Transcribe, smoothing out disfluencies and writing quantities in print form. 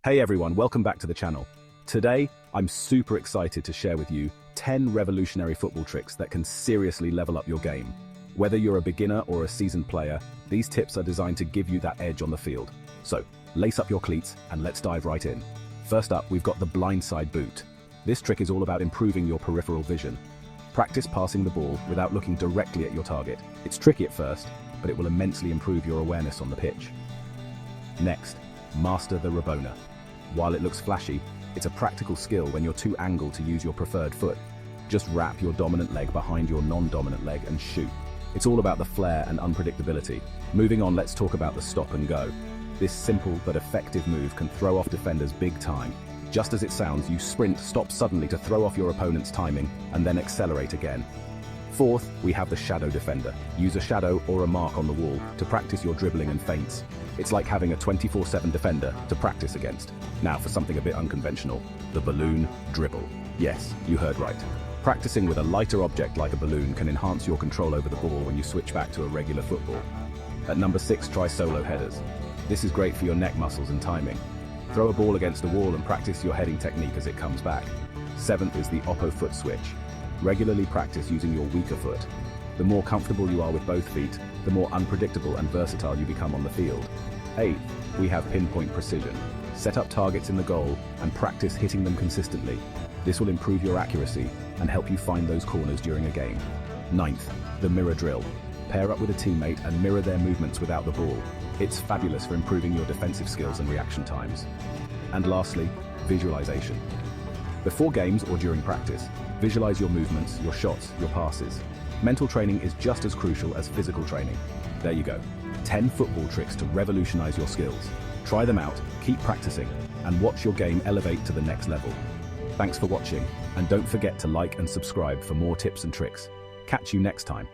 Hey everyone, welcome back to the channel. Today, I'm super excited to share with you 10 revolutionary football tricks that can seriously level up your game. Whether you're a beginner or a seasoned player, these tips are designed to give you that edge on the field. So, lace up your cleats and let's dive right in. First up, we've got the blindside boot. This trick is all about improving your peripheral vision. Practice passing the ball without looking directly at your target. It's tricky at first, but it will immensely improve your awareness on the pitch. Next, master the Rabona. While it looks flashy, it's a practical skill when you're too angled to use your preferred foot. Just wrap your dominant leg behind your non-dominant leg and shoot. It's all about the flair and unpredictability. Moving on, let's talk about the stop and go. This simple but effective move can throw off defenders big time. Just as it sounds, you sprint, stop suddenly to throw off your opponent's timing, and then accelerate again. Fourth, we have the shadow defender. Use a shadow or a mark on the wall to practice your dribbling and feints. It's like having a 24/7 defender to practice against. Now for something a bit unconventional, the balloon dribble. Yes, you heard right. Practicing with a lighter object like a balloon can enhance your control over the ball when you switch back to a regular football. At number 6, try solo headers. This is great for your neck muscles and timing. Throw a ball against a wall and practice your heading technique as it comes back. 7th is the oppo foot switch. Regularly practice using your weaker foot. The more comfortable you are with both feet, the more unpredictable and versatile you become on the field. 8th, we have pinpoint precision. Set up targets in the goal and practice hitting them consistently. This will improve your accuracy and help you find those corners during a game. 9th, the mirror drill. Pair up with a teammate and mirror their movements without the ball. It's fabulous for improving your defensive skills and reaction times. And lastly, visualization. Before games or during practice, visualize your movements, your shots, your passes. Mental training is just as crucial as physical training. There you go. 10 football tricks to revolutionize your skills. Try them out, keep practicing, and watch your game elevate to the next level. Thanks for watching, and don't forget to like and subscribe for more tips and tricks. Catch you next time.